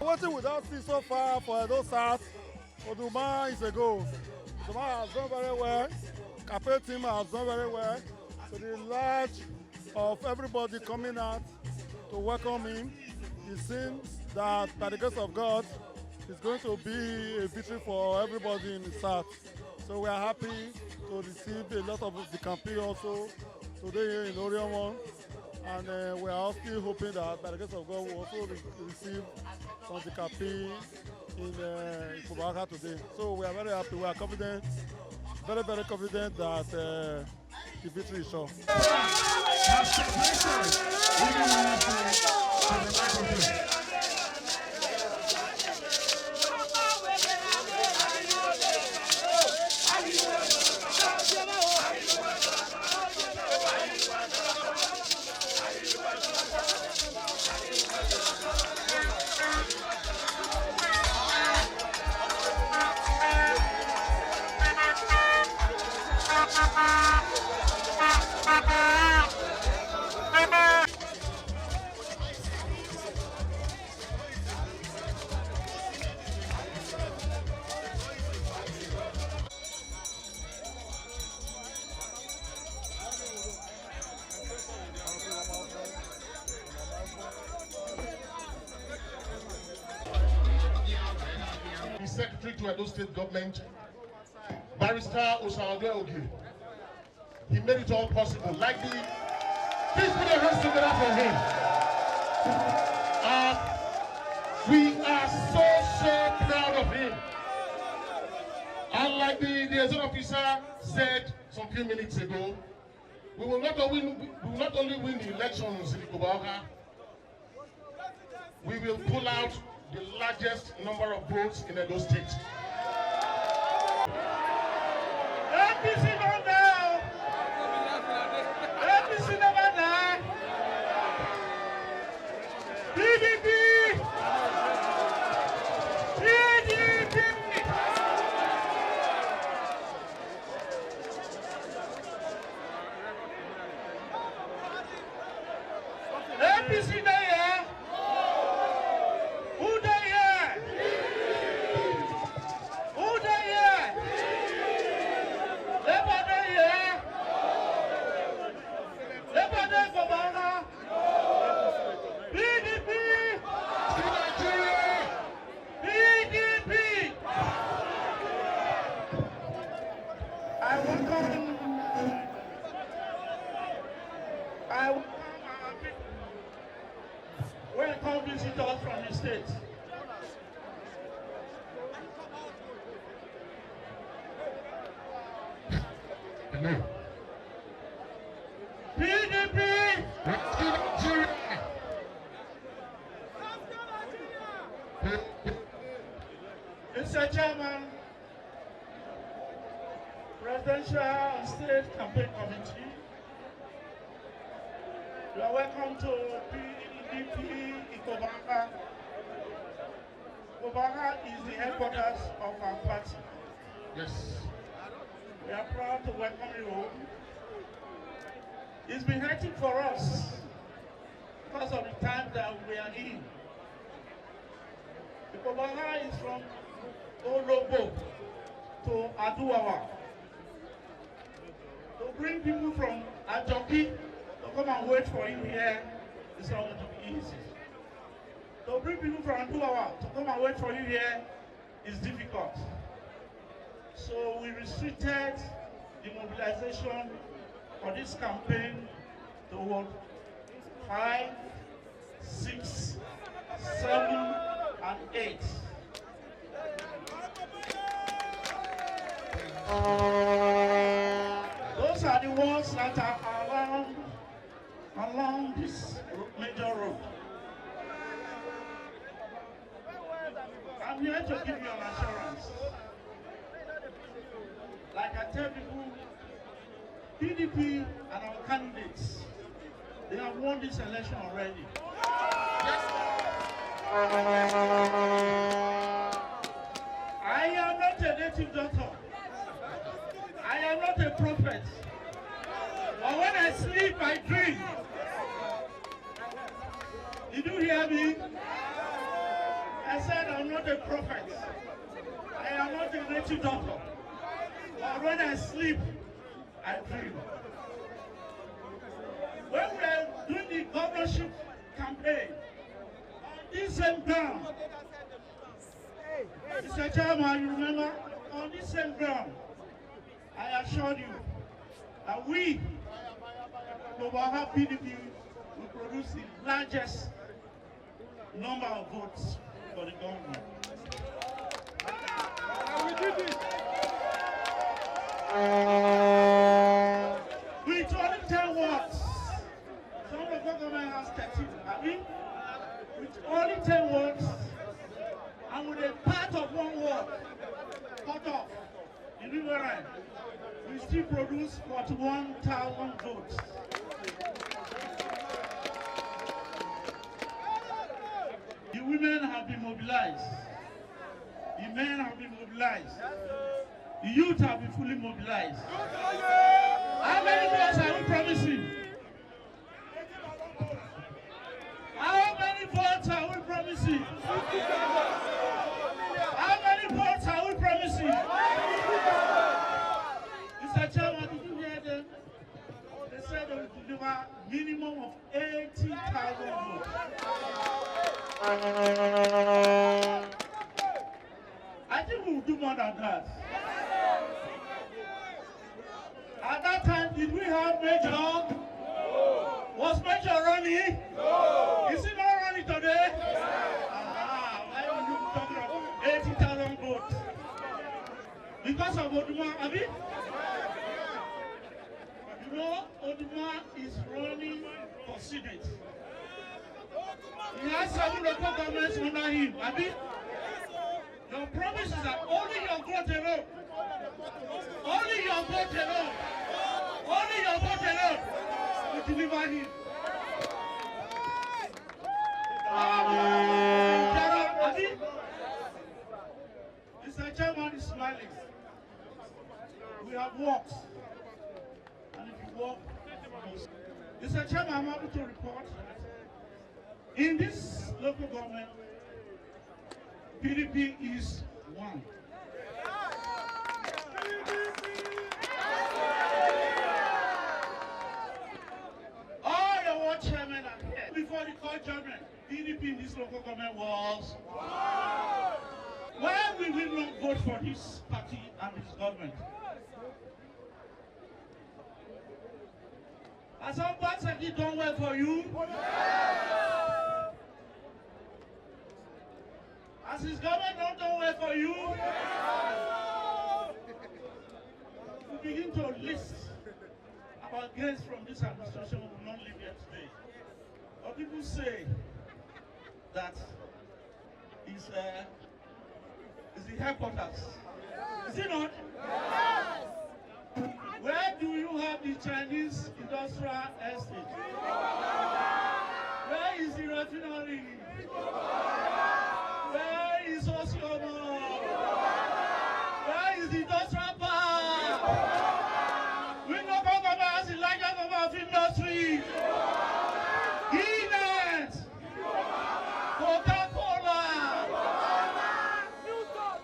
What we don't see so far for those South, Oduma is a goal. Oduma has done very well. Cafe team has done very well. So the large of everybody coming out to welcome him, it seems that by the grace of God, it's going to be a victory for everybody in the South. So we are happy to receive a lot of the campaign also today here in Orion 1. And we are still hoping that by the grace of God, we'll also receive some of the campaign in Ikpoba today. So we are very happy, we are confident, very, very confident that the victory is sure. Secretary to Edo State Government, Barrister Okha. He made it all possible. Please put your hands together for him. We are so proud of him. And like the liaison officer said some few minutes ago, we will not only win the elections in Ikpoba, we will pull out the largest number of votes in Edo State. APC don't die. APC never die. PDP. PDP. APC die. Welcome visitors from the state. Hello. PDP! Mr. Chairman, Presidential and State Campaign Committee, you are welcome to PDP Ikpoba. Ikpoba is the headquarters of our party. Yes. We are proud to welcome you home. It's been hectic for us because of the time that we are in. Ikpoba is from Olobo to Aduwawa. To bring people from Ajoki to come and wait for you here is not going to be easy. To bring people from Aduwawa to come and wait for you here is difficult. So we restricted the mobilization for this campaign to 5, 6, 7, and 8. Those are the ones that are along this major road. I'm here to give you an assurance. Like I tell people, PDP and our candidates, they have won this election already. I am not a native doctor. I am not a prophet. But when I sleep, I dream. Did you hear me? I said I'm not a prophet. I am not a native doctor. But when I sleep, I dream. When we are doing the governorship campaign, on this same ground, Mr. Chairman, you remember, on this same ground, I assured you that we, Okha PDP, will produce the largest number of votes for the government. We did it. With only 10 words. Some of the government has 13. I mean, with only 10 words, and with a part of one word cut off in Riverine, we still produce 41,000 votes. The women have been mobilized. The men have been mobilized. The youth have been fully mobilized. How many votes are we promising? How many votes are we promising? How many votes are we promising? Mr. Chairman, did you hear them? They said they will deliver minimum of 80,000 votes. I think we will do more than that. At that time, did we have Major? No. Was Major running? No. Is he not running today? Why are you talking about 80,000 votes? Because of Oduma, Abi? You know, Oduma is running for Senate. He has 7 local governments under him, Abi? Your promise is that only your vote alone, only your vote alone, only your vote alone will deliver him. Mr. Chairman is smiling. We have worked. And if you work, Mr. Chairman, I'm happy to report in this local government, PDP is one. All your ward chairmen are here. Before the court judgment, PDP in this local government was one. Why will we not vote for this party and this government? Has some parts of it done well for you? Has his government not done well for you? We begin to list about gains from this administration who will not live here today. But people say that it's the headquarters. Is it not? Where do you have the Chinese industrial estate? Where is the refinery? Where is Oscomo? Where is the industrial park? We know Okha has the largest number of industries. Guinness, Coca-Cola.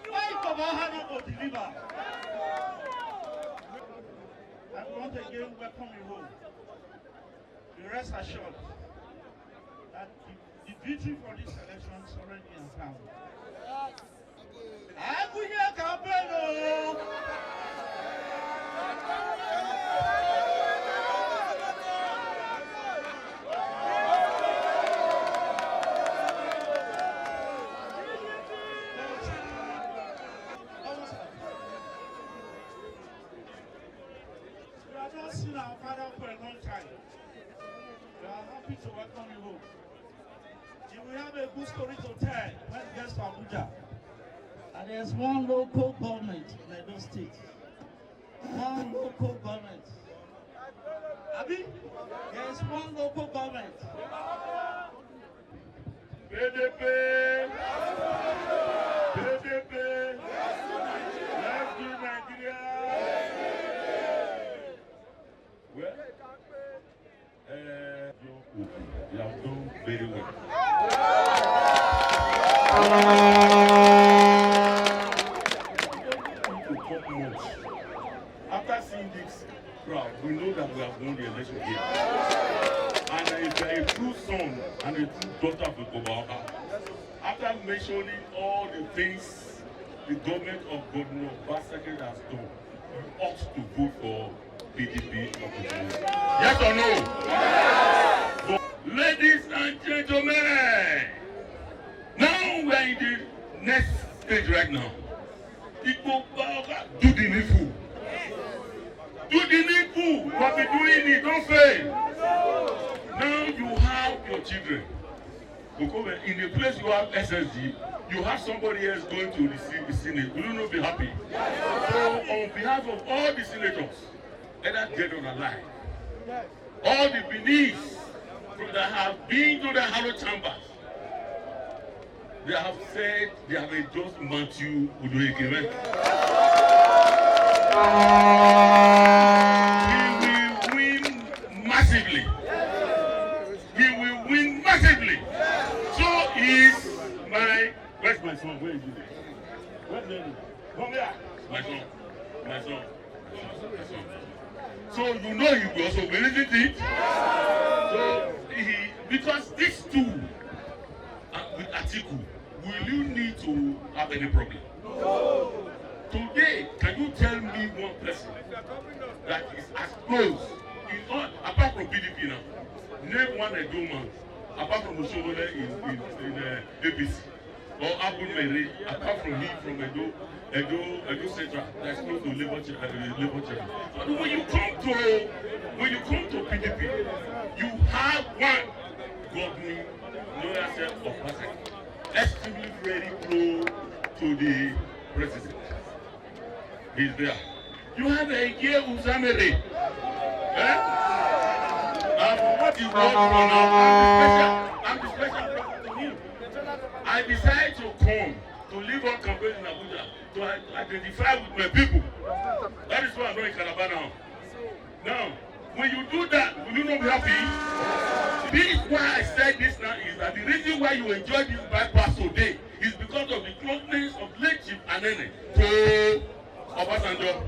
Why Ikpoba not go deliver? I want again welcome you home. You rest assured that the victory for this election is already in town. Aguye campaign. We have not seen our father for a long time. We are happy to welcome you home. You will have a good story to tell when it gets to Abuja. And there's one local government in Edo State. One local government. Abi, there's one local government. PDP! PDP! Let's do Nigeria! Well, you have done very well. After seeing this crowd, we know that we have won the election here. And if you are a true son and a true daughter of Ikpoba, after mentioning all the things the government of Governor Basake has done, you ought to vote for PDP. Yes or no? Yes. So, ladies and gentlemen, now we are in the next stage right now. Ikpoba, do the needful. Do the needful. You have been doing it. Don't fail. Now you have your children. OKOWA, in a place you have SSG, you have somebody else going to the Senate. Will you not be happy? So on behalf of all the senators, either dead or alive, all the Benis that have been to the Harrow chambers, they have said they have endorsed Matthew Udoekeme. He will win massively. He will win massively. So is my... Where's my son? Where is he? Where's Lenny? Come here. My son. My son. My son. So you know he will also win, isn't it? So because these two with ATIKU, will you need to have any problem? No. Today, can you tell me one person that is as close, apart from PDP now, name one Edo man, apart from Oshobole in APC, or Abu Mere, apart from me from Edo Central, that's close to Labour Chair. But when you come to PDP, you have one governor, known as Okha, extremely very close to the president. He's there. You have a year Uzamere. What he wants for now, I'm the special prophet to him. I decided to come to live on campaign in Abuja to identify with my people. That is why I'm going to Calabar now. Now, when you do that, will you not be happy? This is why I said this now is that the reason why you enjoy this bypass today is because of the closeness of late Chief Anene to Obasanjo.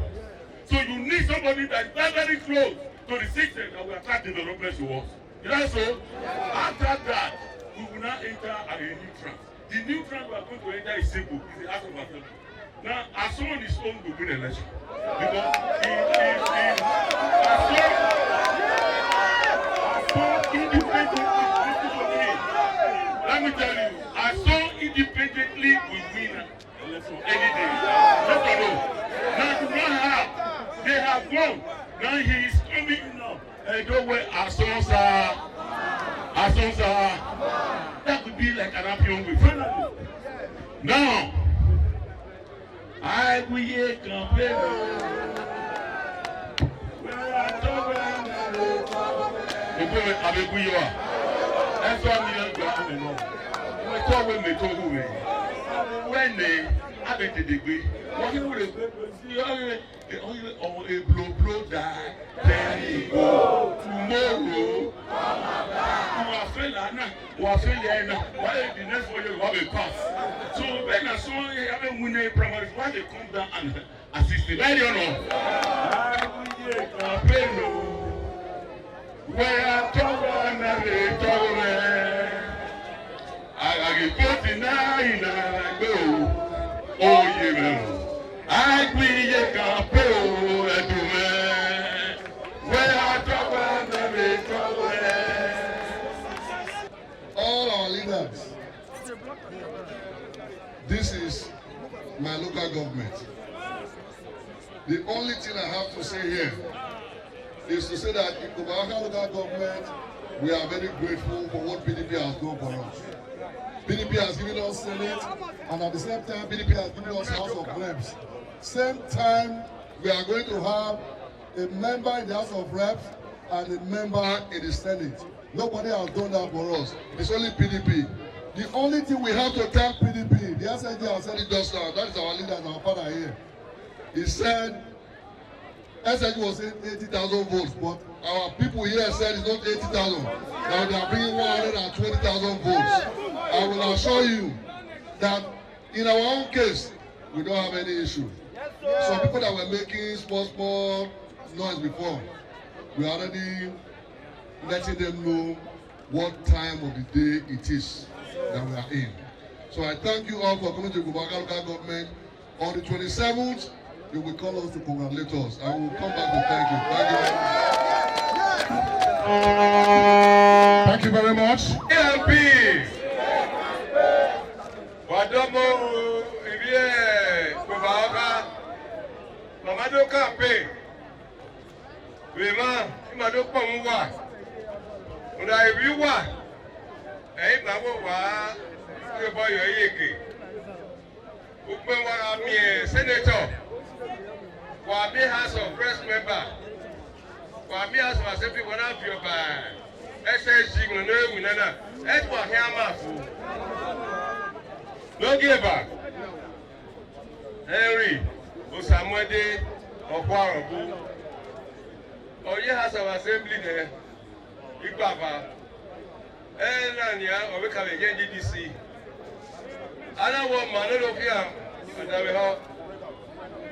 So you need somebody that is very, very close to the system that will attract development to us. Is that so? After that, we will now enter a new trance. The new trance we are going to enter is simple. It's the House of Assembly. Now, as someone is own to win election, because let me tell you, as so independently we win election any day. Let us know. Now do not have. They have gone. Now he is coming now. And don't wait. Asonsa. That would be like an appion with finally. Now, I will hear campaign. That's why I'm going to when they have a degree, what you will a blow die, then you go tomorrow. Why the next one you have a pass? So when I saw you haven't won a primary, why they come down and assist me? I don't know. Where I talk and they talk. I get 49 and I go. Oh, yeah, I will campaign where I talk and they talk. All our leaders, this is my local government. The only thing I have to say here is to say that in Ikpoba local government, we are very grateful for what PDP has done for us. PDP has given us Senate, and at the same time, PDP has given us House of Reps. Same time, we are going to have a member in the House of Reps and a member in the Senate. Nobody has done that for us. It's only PDP. The only thing we have to thank PDP, the SNG has said it just now, that is our leader and our father here. He said, SNG was saying 80,000 votes, but our people here said it's not 80,000. Now they are bringing 120,000 votes. I will assure you that in our own case, we don't have any issue. Some people that were making small noise before, we are already letting them know what time of the day it is that we are in. So I thank you all for coming to Ikpoba local government. On the 27th, you will call us to congratulate us, and we will come back to thank you. Thank you very much. Thank you very much. Wadomo Ibie Okha Mamado campaign. Wema Imado Pamwa. Una Ibiwa. Bawo wa Boy Yeke. Ukwenwa mi senator. Wa mi House of Press member. Wa mi House of Assembly one of your SSG no winana. Etwa Hiamafu. No give back. Henry Osamwede Okwarobu. Oye House of Assembly there. Ikpoba. Nanya Obekame NDDC. Ana wo manolo kia adawe ho.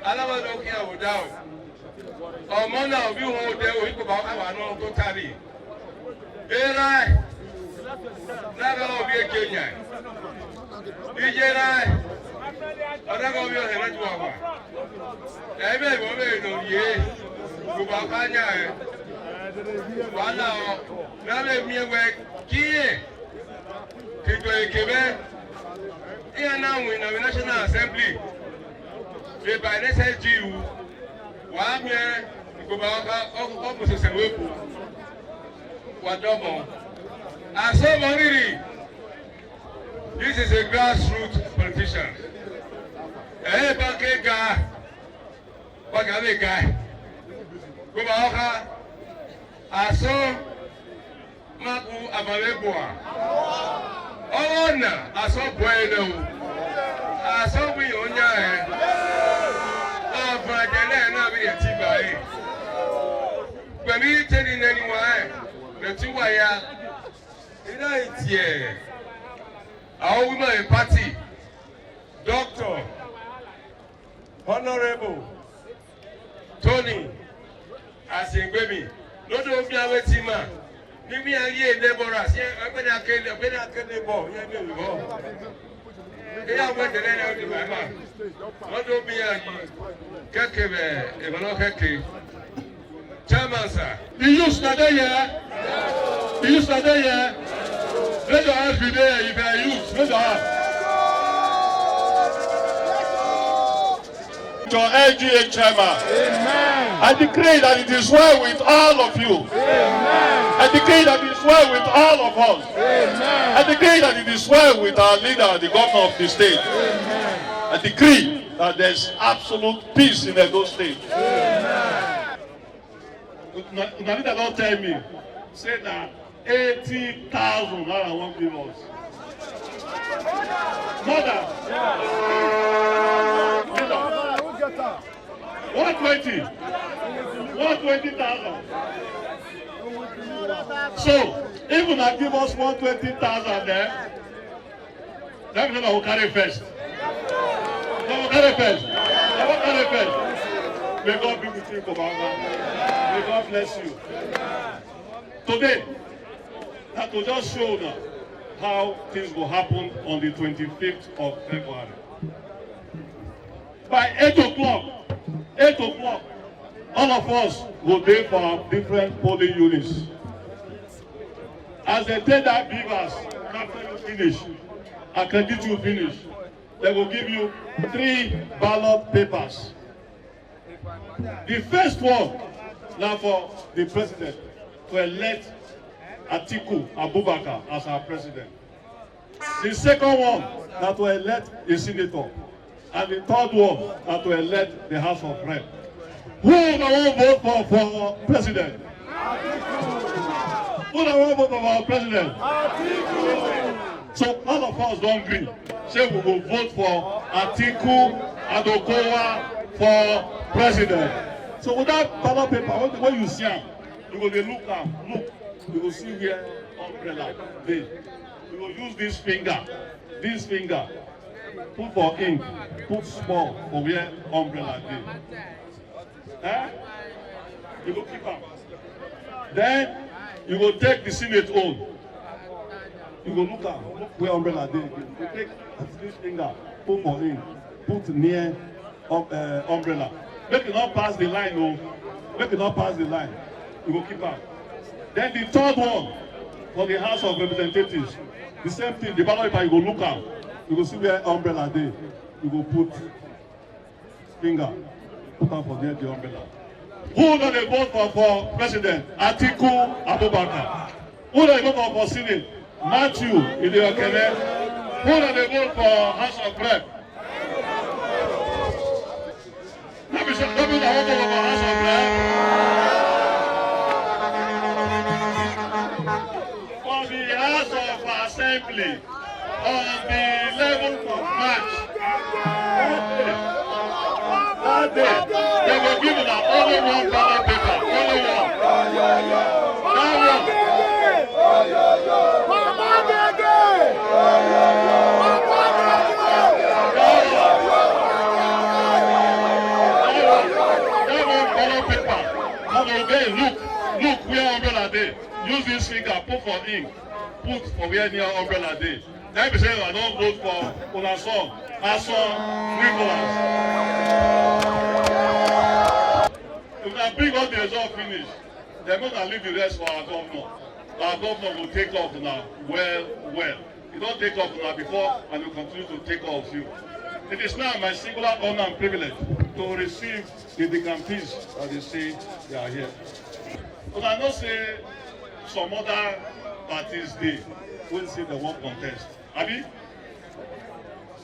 Ala wa lo kia wo dawo. Omo na obi ho de o Ikpoba wa no to tari. Era. Na ga obi ekenya. Ijera. Ada go bi o he na ju wa. Ebe bo be no ye. Ikpoba kanya e. Wala o. Na le mi we kiye. Kito ekebe. Here now in the National Assembly, the by SSGU, one year, opposite Sewepu, Wadomo. And so, this is a grassroots politician. A banker guy, Bagale guy, Okha, Aso, Maku Amaleboa. Oh, no, Aso Bueno. Aso we on ya. Bagale na be atibai. When we telling anyone, the two wire, it ain't here. Our women party, Doctor, Honorable Tony, as in baby, not to be our team. Maybe I hear Deborah, I'm going to kill the ball. They are going to let out the man. Not to be a Kakebe, Evanokaki. Chairman, sir. The youth are there. The youth are there. Let your hands be there if you are youth. Let your hands. Your LGA chairman. Amen. I decree that it is well with all of you. Amen. I decree that it is well with all of us. Amen. I decree that it is well with our leader, the governor of the state. Amen. I decree that there is absolute peace in Edo State. Amen. Leader don't tell me, say that 80,000 naira won't give us. Mother. 120,000. So, even I give us 120,000 there, that means I will carry first. I will carry first. May God be with you, Commander. May God bless you. Today, that will just show now how things will happen on the 25th of February. By 8 o'clock, all of us will be for our different polling units. As they take that beavers, after you finish, accredit you finish, they will give you 3 ballot papers. The first one, now for the president, to elect ATIKU Abubakar as our president. The second one, that will elect a senator. And the third one, that will elect the House of Rep. Who will vote for president? Who will vote for our president? So all of us don't agree. Say we will vote for ATIKU and OKOWA for president. So with that ballot paper, when you see them, you will look down, look. You will see here umbrella. We will use this finger, put for ink, put small for where umbrella dey. You go keep am. Then you go take the Senate own. You go look am, look where umbrella dey. You go take this finger, put for ink, put near umbrella. Make it not pass the line, no. Make it not pass the line. You go keep am. Then the third one for the House of Representatives, the same thing. The ballot paper, you go look am. You go see where umbrella dey. You go put finger, put am for there the umbrella. Who do they vote for president? ATIKU Abubakar. Who do they vote for Senate? Matthew Idiokene. Who do they vote for House of Rep? Let me show you the vote for House of Rep. For the House of Assembly on the 11th of March. That day, they will give us only one ballot paper. Only one. Look where umbrella dey. Use this finger, put for ink, put for where near umbrella dey. Then be say I don't vote for una song, frivolous. If I bring all the result finish, they're going to leave the rest for our governor. Our governor will take off now, well. You don't take off now before, and will continue to take off you. It is now my singular honor and privilege to receive the decantees that they say they are here. But I know say some other parties dey will say they won't contest. Abi?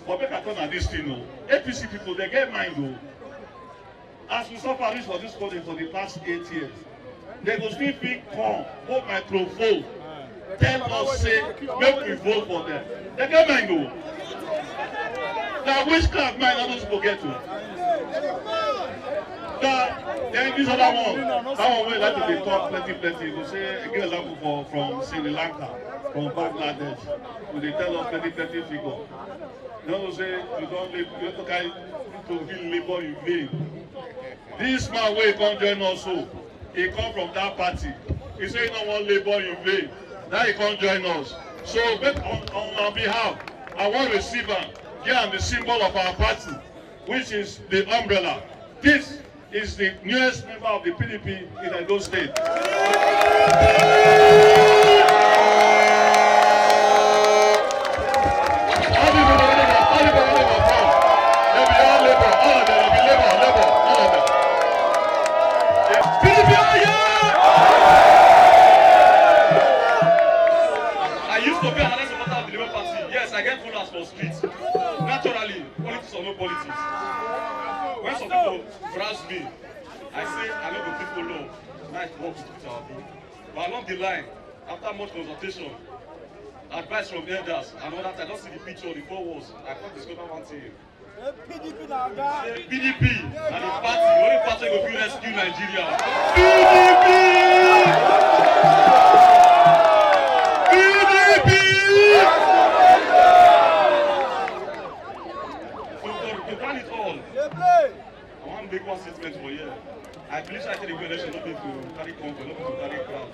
But make I turn at this thing, APC people, they get mind though. As we suffer this for this country for the past 8 years, they go still pick come, hold microphone, tell us say, make we vote for them. They get mind though. Now witchcraft mind I don't forget to. Then this other one, that one wey like to dey talk plenty. You go say, give example from Sri Lanka, from Bangladesh. So they tell us plenty figure. You know say you don't live, you have to carry to give labor in vain. This man wey come join us so, he come from that party. He say he don't want labor in vain. Now he come join us. So make on our behalf, I want to receive him. Here am the symbol of our party, which is the umbrella. This is the newest member of the PDP in Edo State. I used to be another supporter of the Labour Party. Yes, I get followers for streets. Naturally, politics or no politics. When some people browse me, I say I know the people know. Nice work with our people. But along the line, after much consultation, advice from elders, and all that, I don't see the picture of the 4 walls. I can't discover one thing. PDP and the party, the only party that will rescue Nigeria. PDP! To plan it all, I want to make one statement for you. I believe I said the election not need to carry control, not to carry crowd.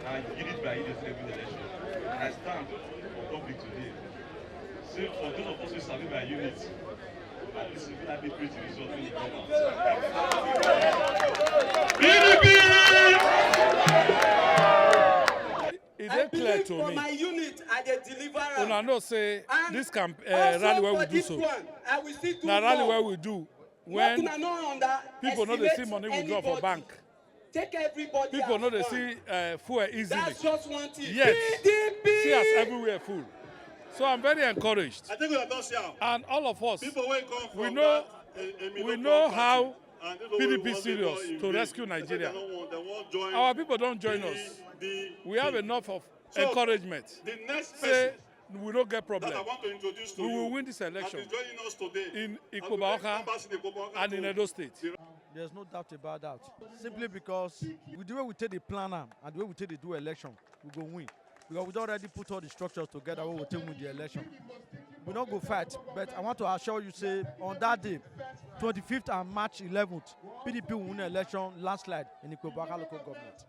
And you did by the election. I stand for public today. So for those of us who serve by units, at least we will be pretty result when you come out. It is clear to me. My unit, I deliver. Una know say this rally where we do so. Now rally where we do when people know they see money withdraw for bank. Take everybody. People know they see fuel easily. That's just one thing. Yes, PDP. see us everywhere full. So I'm very encouraged. I think we are not sure. And all of us, we know how PDP serious to rescue Nigeria. Our people don't join us. We have enough of encouragement. The next say we don't get problem. I want to introduce to we will win this election in Ikpoba, Okha, and in Edo State. There's no doubt about that. Simply because with the way we take the planner and the way we take the do election, we go win. Because we already put all the structures together, we will take win the election. we not go fight. But I want to assure you, say, on that day, 25th and March 11th, PDP will win election landslide in Ikpoba local government.